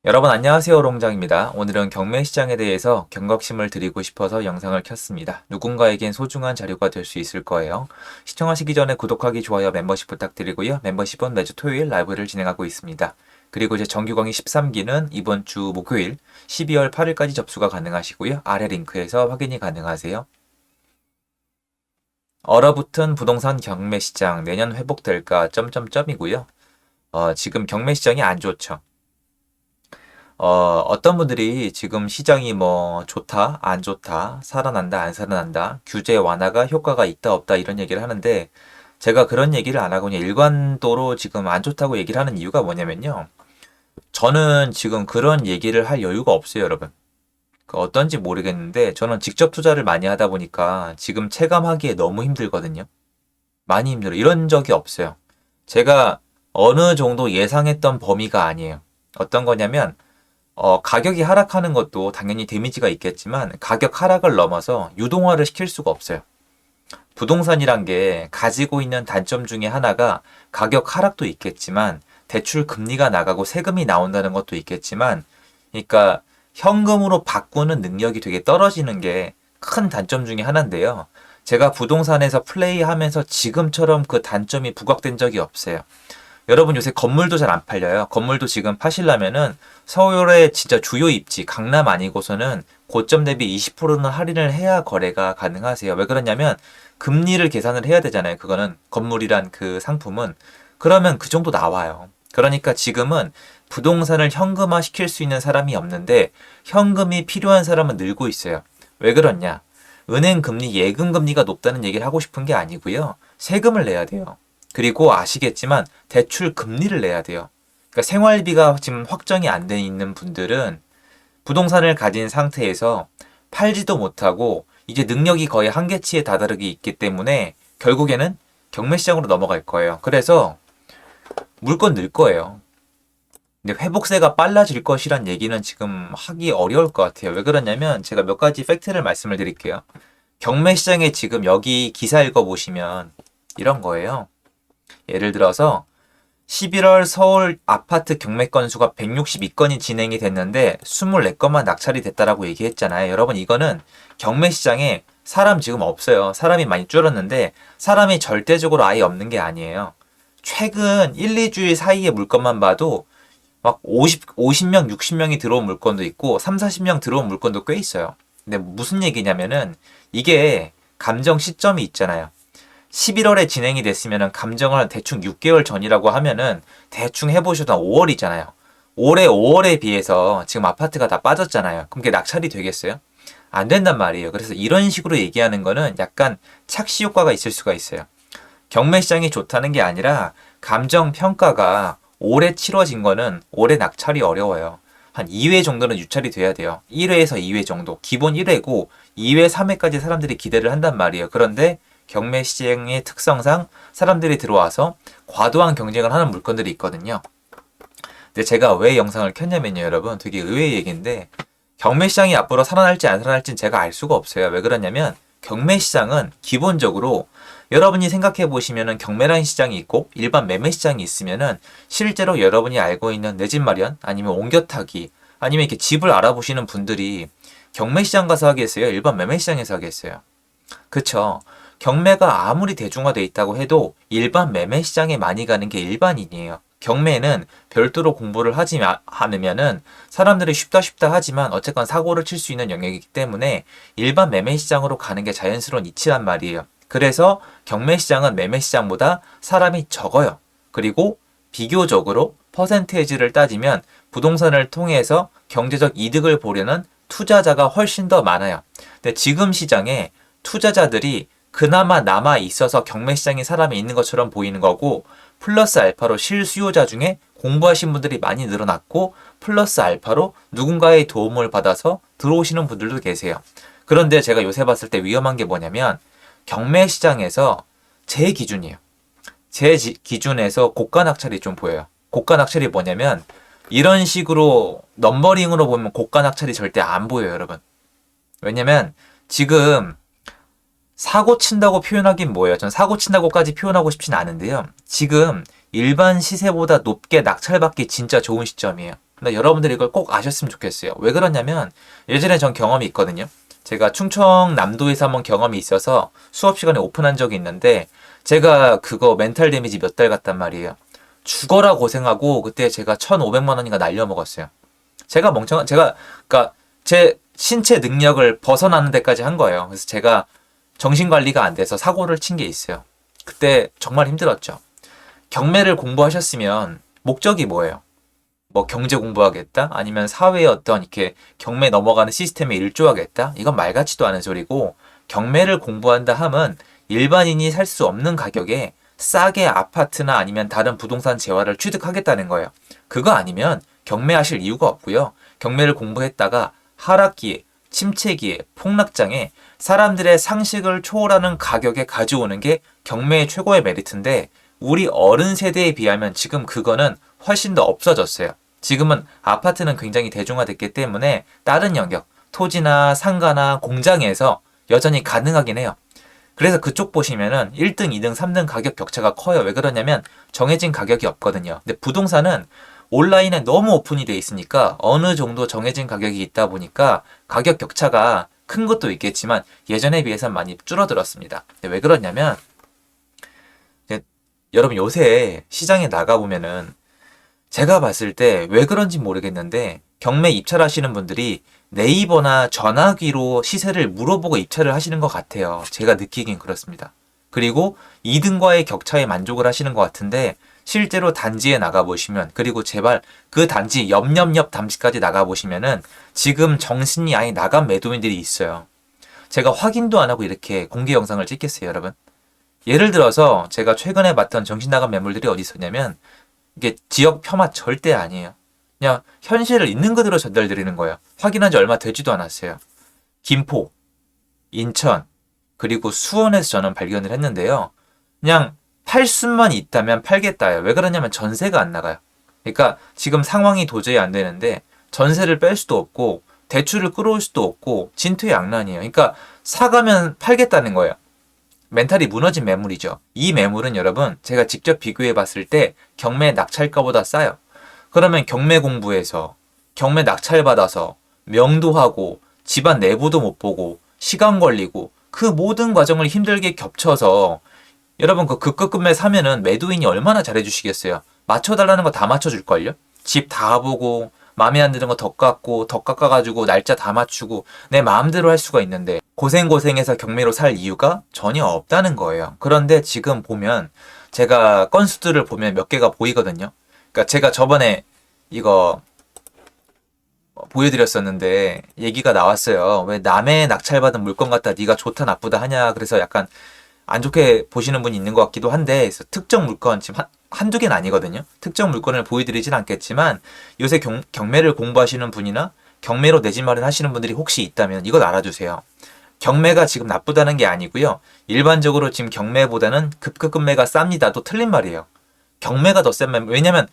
여러분 안녕하세요, 롱장입니다. 오늘은 경매 시장에 대해서 경각심을 드리고 싶어서 영상을 켰습니다. 누군가에겐 소중한 자료가 될 수 있을 거예요. 시청하시기 전에 구독하기, 좋아요, 멤버십 부탁드리고요. 멤버십은 매주 토요일 라이브를 진행하고 있습니다. 그리고 이제 정규 강의 13기는 이번 주 목요일 12월 8일까지 접수가 가능하시고요. 아래 링크에서 확인이 가능하세요. 얼어붙은 부동산 경매 시장 내년 회복될까? 점점점이고요. 지금 경매 시장이 안 좋죠. 어떤 분들이 지금 시장이 뭐 좋다, 안 좋다, 살아난다, 안 살아난다, 규제 완화가 효과가 있다, 없다 이런 얘기를 하는데 제가 그런 얘기를 안 하고 그냥 일관도로 지금 안 좋다고 얘기를 하는 이유가 뭐냐면요. 저는 지금 그런 얘기를 할 여유가 없어요, 여러분. 그 어떤지 모르겠는데 저는 직접 투자를 많이 하다 보니까 지금 체감하기에 너무 힘들거든요. 많이 힘들어요. 이런 적이 없어요. 제가 어느 정도 예상했던 범위가 아니에요. 어떤 거냐면 가격이 하락하는 것도 당연히 데미지가 있겠지만 가격 하락을 넘어서 유동화를 시킬 수가 없어요. 부동산이란 게 가지고 있는 단점 중에 하나가 가격 하락도 있겠지만 대출 금리가 나가고 세금이 나온다는 것도 있겠지만 그러니까 현금으로 바꾸는 능력이 되게 떨어지는 게 큰 단점 중에 하나인데요. 제가 부동산에서 플레이하면서 지금처럼 그 단점이 부각된 적이 없어요. 여러분 요새 건물도 잘 안 팔려요. 건물도 지금 파시려면은 서울의 진짜 주요 입지 강남 아니고서는 고점 대비 20%는 할인을 해야 거래가 가능하세요. 왜 그러냐면 금리를 계산을 해야 되잖아요. 그거는 건물이란 그 상품은 그러면 그 정도 나와요. 그러니까 지금은 부동산을 현금화 시킬 수 있는 사람이 없는데 현금이 필요한 사람은 늘고 있어요. 왜 그러냐? 은행 금리, 예금 금리가 높다는 얘기를 하고 싶은 게 아니고요. 세금을 내야 돼요. 그리고 아시겠지만 대출 금리를 내야 돼요. 그러니까 생활비가 지금 확정이 안 돼 있는 분들은 부동산을 가진 상태에서 팔지도 못하고 이제 능력이 거의 한계치에 다다르기 있기 때문에 결국에는 경매 시장으로 넘어갈 거예요. 그래서 물건 늘 거예요. 근데 회복세가 빨라질 것이란 얘기는 지금 하기 어려울 것 같아요. 왜 그러냐면 제가 몇 가지 팩트를 말씀을 드릴게요. 경매 시장에 지금 여기 기사 읽어보시면 이런 거예요. 예를 들어서 11월 서울 아파트 경매 건수가 162건이 진행이 됐는데 24건만 낙찰이 됐다라고 얘기했잖아요. 여러분 이거는 경매 시장에 사람 지금 없어요. 사람이 많이 줄었는데 사람이 절대적으로 아예 없는 게 아니에요. 최근 1, 2주일 사이의 물건만 봐도 막 50명, 60명이 들어온 물건도 있고 3, 40명 들어온 물건도 꽤 있어요. 근데 무슨 얘기냐면은 이게 감정 시점이 있잖아요. 11월에 진행이 됐으면은 감정을 대충 6개월 전이라고 하면은 대충 해보셔도 한 5월이잖아요. 올해 5월에 비해서 지금 아파트가 다 빠졌잖아요. 그럼 그게 낙찰이 되겠어요? 안 된단 말이에요. 그래서 이런 식으로 얘기하는 거는 약간 착시 효과가 있을 수가 있어요. 경매 시장이 좋다는 게 아니라 감정 평가가 올해 치러진 거는 올해 낙찰이 어려워요. 한 2회 정도는 유찰이 돼야 돼요. 1회에서 2회 정도. 기본 1회고 2회, 3회까지 사람들이 기대를 한단 말이에요. 그런데 경매 시장의 특성상 사람들이 들어와서 과도한 경쟁을 하는 물건들이 있거든요. 근데 제가 왜 영상을 켰냐면요, 여러분. 되게 의외의 얘기인데 경매 시장이 앞으로 살아날지 안 살아날지는 제가 알 수가 없어요. 왜 그러냐면 경매 시장은 기본적으로 여러분이 생각해 보시면은 경매라는 시장이 있고 일반 매매 시장이 있으면은 실제로 여러분이 알고 있는 내 집 마련 아니면 옮겨 타기 아니면 이렇게 집을 알아보시는 분들이 경매 시장 가서 하겠어요? 일반 매매 시장에서 하겠어요? 그쵸? 경매가 아무리 대중화돼 있다고 해도 일반 매매 시장에 많이 가는 게 일반인이에요. 경매는 별도로 공부를 하지 않으면은 사람들이 쉽다 쉽다 하지만 어쨌건 사고를 칠 수 있는 영역이기 때문에 일반 매매 시장으로 가는 게 자연스러운 이치란 말이에요. 그래서 경매 시장은 매매 시장보다 사람이 적어요. 그리고 비교적으로 퍼센테이지를 따지면 부동산을 통해서 경제적 이득을 보려는 투자자가 훨씬 더 많아요. 근데 지금 시장에 투자자들이 그나마 남아 있어서 경매 시장에 사람이 있는 것처럼 보이는 거고 플러스 알파로 실수요자 중에 공부하신 분들이 많이 늘어났고 플러스 알파로 누군가의 도움을 받아서 들어오시는 분들도 계세요. 그런데 제가 요새 봤을 때 위험한 게 뭐냐면 경매 시장에서 제 기준이에요. 제 기준에서 고가 낙찰이 좀 보여요. 고가 낙찰이 뭐냐면 이런 식으로 넘버링으로 보면 고가 낙찰이 절대 안 보여요, 여러분. 왜냐면 지금 사고 친다고 표현하긴 뭐예요? 전 사고 친다고까지 표현하고 싶진 않은데요. 지금 일반 시세보다 높게 낙찰받기 진짜 좋은 시점이에요. 근데 여러분들이 이걸 꼭 아셨으면 좋겠어요. 왜 그러냐면 예전에 전 경험이 있거든요. 제가 충청남도에서 한번 경험이 있어서 수업 시간에 오픈한 적이 있는데 제가 그거 멘탈 데미지 몇 달 갔단 말이에요. 죽어라 고생하고 그때 제가 1,500만 원인가 날려먹었어요. 그러니까 제 신체 능력을 벗어나는 데까지 한 거예요. 그래서 제가 정신관리가 안 돼서 사고를 친 게 있어요. 그때 정말 힘들었죠. 경매를 공부하셨으면 목적이 뭐예요? 뭐 경제 공부하겠다? 아니면 사회의 어떤 이렇게 경매 넘어가는 시스템에 일조하겠다? 이건 말 같지도 않은 소리고 경매를 공부한다 함은 일반인이 살 수 없는 가격에 싸게 아파트나 아니면 다른 부동산 재화를 취득하겠다는 거예요. 그거 아니면 경매하실 이유가 없고요. 경매를 공부했다가 하락기에, 침체기에, 폭락장에 사람들의 상식을 초월하는 가격에 가져오는 게 경매의 최고의 메리트인데 우리 어른 세대에 비하면 지금 그거는 훨씬 더 없어졌어요. 지금은 아파트는 굉장히 대중화됐기 때문에 다른 영역, 토지나 상가나 공장에서 여전히 가능하긴 해요. 그래서 그쪽 보시면은 1등, 2등, 3등 가격 격차가 커요. 왜 그러냐면 정해진 가격이 없거든요. 근데 부동산은 온라인에 너무 오픈이 돼 있으니까 어느 정도 정해진 가격이 있다 보니까 가격 격차가 큰 것도 있겠지만 예전에 비해서는 많이 줄어들었습니다. 근데 왜 그러냐면 여러분 요새 시장에 나가보면은 제가 봤을 때 왜 그런지 모르겠는데 경매 입찰하시는 분들이 네이버나 전화기로 시세를 물어보고 입찰을 하시는 것 같아요. 제가 느끼긴 그렇습니다. 그리고 2등과의 격차에 만족을 하시는 것 같은데 실제로 단지에 나가보시면 그리고 제발 그 단지 옆 단지까지 나가보시면은 지금 정신이 아예 나간 매도인들이 있어요. 제가 확인도 안 하고 이렇게 공개 영상을 찍겠어요, 여러분. 예를 들어서 제가 최근에 봤던 정신 나간 매물들이 어디 있었냐면 이게 지역 폄하 절대 아니에요. 그냥 현실을 있는 그대로 전달드리는 거예요. 확인한 지 얼마 되지도 않았어요. 김포, 인천, 그리고 수원에서 저는 발견을 했는데요. 그냥 팔 수만 있다면 팔겠다요. 왜 그러냐면 전세가 안 나가요. 그러니까 지금 상황이 도저히 안 되는데 전세를 뺄 수도 없고 대출을 끌어올 수도 없고 진퇴양난이에요. 그러니까 사가면 팔겠다는 거예요. 멘탈이 무너진 매물이죠. 이 매물은 여러분 제가 직접 비교해 봤을 때 경매 낙찰가보다 싸요. 그러면 경매 공부해서 경매 낙찰 받아서 명도하고 집안 내부도 못 보고 시간 걸리고 그 모든 과정을 힘들게 겹쳐서 여러분 그 급급급매 사면은 매도인이 얼마나 잘해주시겠어요. 맞춰달라는 거 다 맞춰줄걸요. 집 다 보고 마음에 안 드는 거 더 깎고 더 깎아가지고 날짜 다 맞추고 내 마음대로 할 수가 있는데 고생고생해서 경매로 살 이유가 전혀 없다는 거예요. 그런데 지금 보면 제가 건수들을 보면 몇 개가 보이거든요. 그러니까 제가 저번에 이거 보여드렸었는데 얘기가 나왔어요. 왜 남의 낙찰받은 물건 갖다 네가 좋다 나쁘다 하냐. 그래서 약간 안 좋게 보시는 분이 있는 것 같기도 한데 그래서 특정 물건 지금 한두 개는 아니거든요. 특정 물건을 보여드리진 않겠지만 요새 경매를 공부하시는 분이나 경매로 내 집 마련하시는 분들이 혹시 있다면 이걸 알아주세요. 경매가 지금 나쁘다는 게 아니고요. 일반적으로 지금 경매보다는 급급매가 쌉니다. 또 틀린 말이에요. 경매가 더 센 말. 왜냐면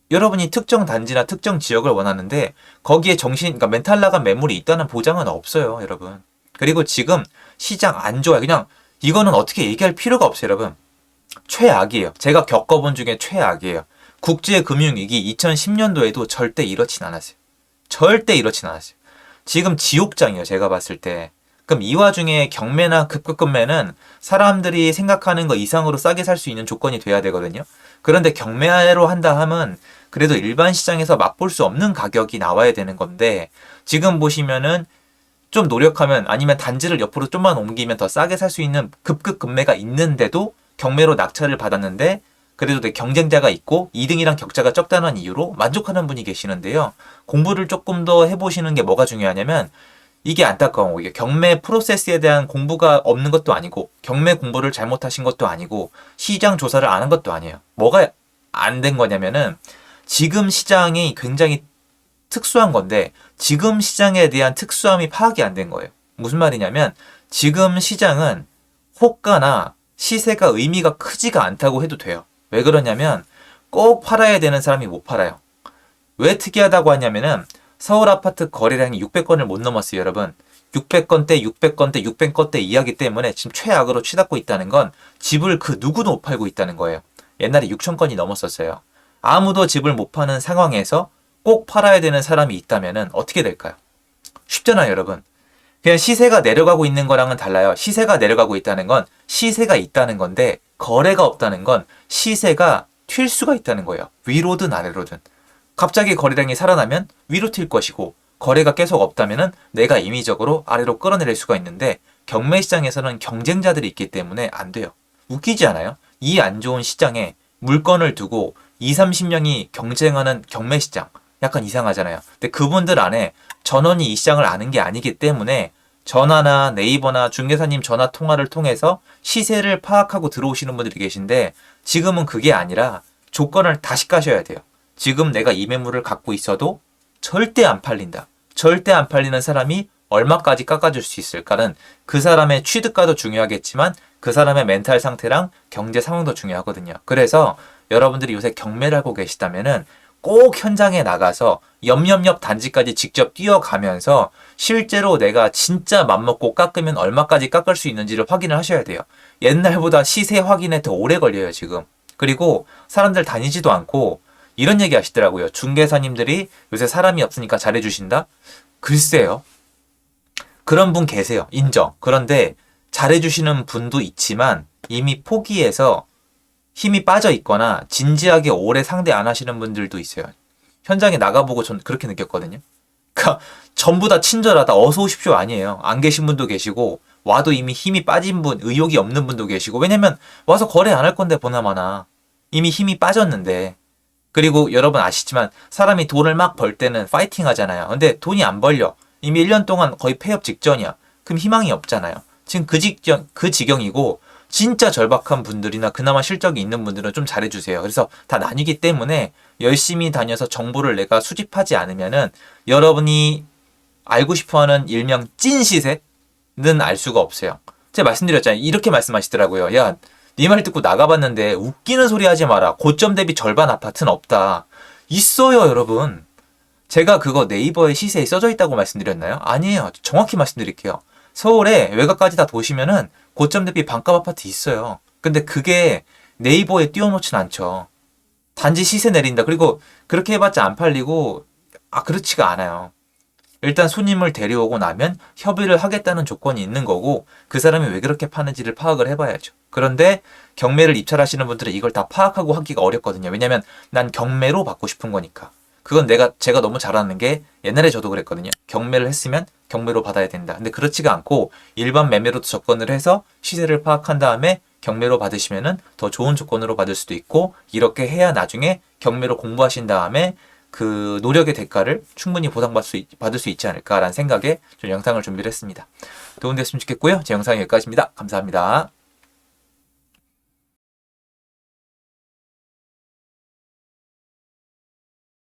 여러분이 특정 단지나 특정 지역을 원하는데 거기에 그러니까 멘탈 나간 매물이 있다는 보장은 없어요, 여러분. 그리고 지금 시장 안 좋아요. 그냥 이거는 어떻게 얘기할 필요가 없어요, 여러분. 최악이에요. 제가 겪어본 중에 최악이에요. 국제금융위기 2010년도에도 절대 이렇진 않았어요. 절대 이렇진 않았어요. 지금 지옥장이에요, 제가 봤을 때. 그럼 이 와중에 경매나 급급매는 사람들이 생각하는 거 이상으로 싸게 살 수 있는 조건이 돼야 되거든요. 그런데 경매로 한다 하면 그래도 일반 시장에서 맛볼 수 없는 가격이 나와야 되는 건데 지금 보시면은 좀 노력하면 아니면 단지를 옆으로 좀만 옮기면 더 싸게 살 수 있는 급급매가 있는데도 경매로 낙찰을 받았는데 그래도 내 경쟁자가 있고 2등이랑 격차가 적다는 이유로 만족하는 분이 계시는데요. 공부를 조금 더 해보시는 게 뭐가 중요하냐면 이게 안타까운 거. 이게 경매 프로세스에 대한 공부가 없는 것도 아니고 경매 공부를 잘못하신 것도 아니고 시장 조사를 안 한 것도 아니에요. 뭐가 안 된 거냐면은 지금 시장이 굉장히 특수한 건데 지금 시장에 대한 특수함이 파악이 안 된 거예요. 무슨 말이냐면 지금 시장은 호가나 시세가 의미가 크지가 않다고 해도 돼요. 왜 그러냐면 꼭 팔아야 되는 사람이 못 팔아요. 왜 특이하다고 하냐면은 서울 아파트 거래량이 600건을 못 넘었어요, 여러분. 600건대, 600건대, 600건대 이야기 때문에 지금 최악으로 치닫고 있다는 건 집을 그 누구도 못 팔고 있다는 거예요. 옛날에 6,000건이 넘었었어요. 아무도 집을 못 파는 상황에서 꼭 팔아야 되는 사람이 있다면은 어떻게 될까요? 쉽잖아요, 여러분. 그냥 시세가 내려가고 있는 거랑은 달라요. 시세가 내려가고 있다는 건 시세가 있다는 건데 거래가 없다는 건 시세가 튈 수가 있다는 거예요. 위로든 아래로든. 갑자기 거래량이 살아나면 위로 튈 것이고 거래가 계속 없다면은 내가 임의적으로 아래로 끌어내릴 수가 있는데 경매 시장에서는 경쟁자들이 있기 때문에 안 돼요. 웃기지 않아요? 이 안 좋은 시장에 물건을 두고 2, 30명이 경쟁하는 경매 시장. 약간 이상하잖아요. 근데 그분들 안에 전원이 이 시장을 아는 게 아니기 때문에 전화나 네이버나 중개사님 전화 통화를 통해서 시세를 파악하고 들어오시는 분들이 계신데 지금은 그게 아니라 조건을 다시 까셔야 돼요. 지금 내가 이 매물을 갖고 있어도 절대 안 팔린다. 절대 안 팔리는 사람이 얼마까지 깎아줄 수 있을까는 그 사람의 취득가도 중요하겠지만 그 사람의 멘탈 상태랑 경제 상황도 중요하거든요. 그래서 여러분들이 요새 경매를 하고 계시다면은 꼭 현장에 나가서 옆 단지까지 직접 뛰어가면서 실제로 내가 진짜 맘먹고 깎으면 얼마까지 깎을 수 있는지를 확인을 하셔야 돼요. 옛날보다 시세 확인에 더 오래 걸려요, 지금. 그리고 사람들 다니지도 않고 이런 얘기 하시더라고요. 중개사님들이 요새 사람이 없으니까 잘해주신다? 글쎄요. 그런 분 계세요. 인정. 그런데 잘해주시는 분도 있지만 이미 포기해서 힘이 빠져 있거나 진지하게 오래 상대 안 하시는 분들도 있어요. 현장에 나가보고 전 그렇게 느꼈거든요. 그러니까 전부 다 친절하다. 어서 오십시오 아니에요. 안 계신 분도 계시고 와도 이미 힘이 빠진 분, 의욕이 없는 분도 계시고 왜냐면 와서 거래 안 할 건데 보나마나 이미 힘이 빠졌는데 그리고 여러분 아시지만 사람이 돈을 막 벌 때는 파이팅 하잖아요. 근데 돈이 안 벌려. 이미 1년 동안 거의 폐업 직전이야. 그럼 희망이 없잖아요. 지금 그 지경이고 진짜 절박한 분들이나 그나마 실적이 있는 분들은 좀 잘해주세요. 그래서 다 나뉘기 때문에 열심히 다녀서 정보를 내가 수집하지 않으면은 여러분이 알고 싶어하는 일명 찐 시세는 알 수가 없어요. 제가 말씀드렸잖아요. 이렇게 말씀하시더라고요. 야, 네 말 듣고 나가봤는데 웃기는 소리 하지 마라. 고점 대비 절반 아파트는 없다. 있어요, 여러분. 제가 그거 네이버에 시세에 써져 있다고 말씀드렸나요? 아니에요. 정확히 말씀드릴게요. 서울에 외곽까지 다 도시면은 고점 대비 반값 아파트 있어요. 근데 그게 네이버에 띄워놓진 않죠. 단지 시세 내린다. 그리고 그렇게 해봤자 안 팔리고 그렇지가 않아요. 일단 손님을 데려오고 나면 협의를 하겠다는 조건이 있는 거고 그 사람이 왜 그렇게 파는지를 파악을 해봐야죠. 그런데 경매를 입찰하시는 분들은 이걸 다 파악하고 하기가 어렵거든요. 왜냐면 난 경매로 받고 싶은 거니까. 그건 제가 너무 잘하는 게 옛날에 저도 그랬거든요. 경매를 했으면 경매로 받아야 된다. 근데 그렇지가 않고 일반 매매로도 접근을 해서 시세를 파악한 다음에 경매로 받으시면은 더 좋은 조건으로 받을 수도 있고 이렇게 해야 나중에 경매로 공부하신 다음에 그 노력의 대가를 충분히 받을 수 있지 않을까라는 생각에 좀 영상을 준비를 했습니다. 도움됐으면 좋겠고요. 제 영상이 여기까지입니다. 감사합니다.